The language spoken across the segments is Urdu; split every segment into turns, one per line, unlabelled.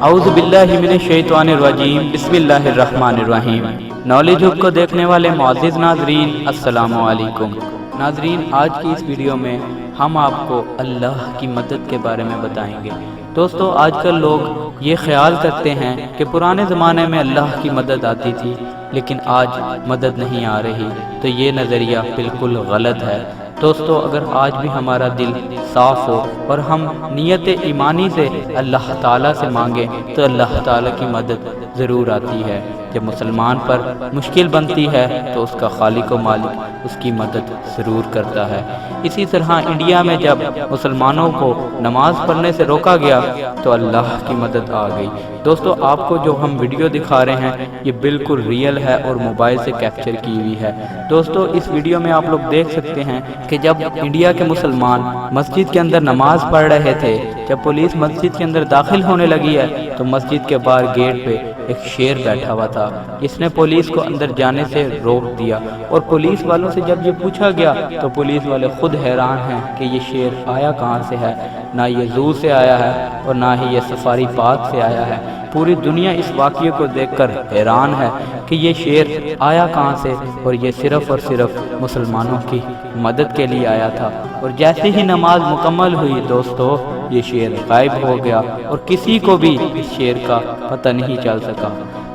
اعوذ باللہ من الشیطان الرجیم، بسم اللہ الرحمن الرحیم۔ نالج ہب کو دیکھنے والے معزز ناظرین، السلام علیکم۔ ناظرین، آج کی اس ویڈیو میں ہم آپ کو اللہ کی مدد کے بارے میں بتائیں گے۔ دوستو، آج کل لوگ یہ خیال کرتے ہیں کہ پرانے زمانے میں اللہ کی مدد آتی تھی لیکن آج مدد نہیں آ رہی، تو یہ نظریہ بالکل غلط ہے۔ دوستو، اگر آج بھی ہمارا دل صاف ہو اور ہم نیت ایمانی سے اللہ تعالیٰ سے مانگیں تو اللہ تعالیٰ کی مدد ضرور آتی ہے۔ جب مسلمان پر مشکل بنتی ہے تو اس کا خالق و مالک اس کی مدد ضرور کرتا ہے۔ اسی طرح انڈیا میں جب مسلمانوں کو نماز پڑھنے سے روکا گیا تو اللہ کی مدد آ گئی۔ دوستو، آپ کو جو ہم ویڈیو دکھا رہے ہیں یہ بالکل ریئل ہے اور موبائل سے کیپچر کی ہوئی ہے۔ دوستو، اس ویڈیو میں آپ لوگ دیکھ سکتے ہیں کہ جب انڈیا کے مسلمان مسجد کے اندر نماز پڑھ رہے تھے، جب پولیس مسجد کے اندر داخل ہونے لگی ہے تو مسجد کے باہر گیٹ پہ ایک شیر بیٹھا ہوا تھا، جس نے پولیس کو اندر جانے سے روک دیا۔ اور پولیس والوں سے جب یہ پوچھا گیا تو پولیس والے خود حیران ہیں کہ یہ شیر آیا کہاں سے ہے، نہ یہ زو سے آیا ہے اور نہ ہی یہ سفاری پارک سے آیا ہے۔ پوری دنیا اس واقعے کو دیکھ کر حیران ہے کہ یہ شیر آیا کہاں سے، اور یہ صرف اور صرف مسلمانوں کی مدد کے لیے آیا تھا۔ اور جیسے ہی نماز مکمل ہوئی دوستو، یہ شیر غائب ہو گیا اور کسی کو بھی اس شیر کا پتہ نہیں چل سکا۔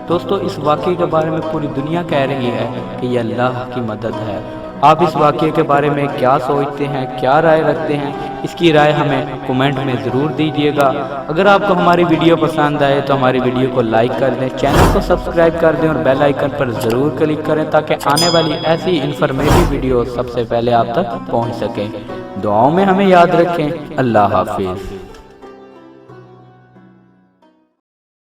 دوستو، اس واقعے کے بارے میں پوری دنیا کہہ رہی ہے کہ یہ اللہ کی مدد ہے۔ آپ اس واقعے کے بارے میں کیا سوچتے ہیں، کیا رائے رکھتے ہیں؟ اس کی رائے ہمیں کومنٹ میں ضرور دیجیے گا۔ اگر آپ کو ہماری ویڈیو پسند آئے تو ہماری ویڈیو کو لائک کر دیں، چینل کو سبسکرائب کر دیں اور بیل آئیکن پر ضرور کلک کریں تاکہ آنے والی ایسی انفارمیٹیو ویڈیو سب سے پہلے آپ تک پہنچ سکیں۔ دعاؤں میں ہمیں یاد رکھیں۔ اللہ حافظ۔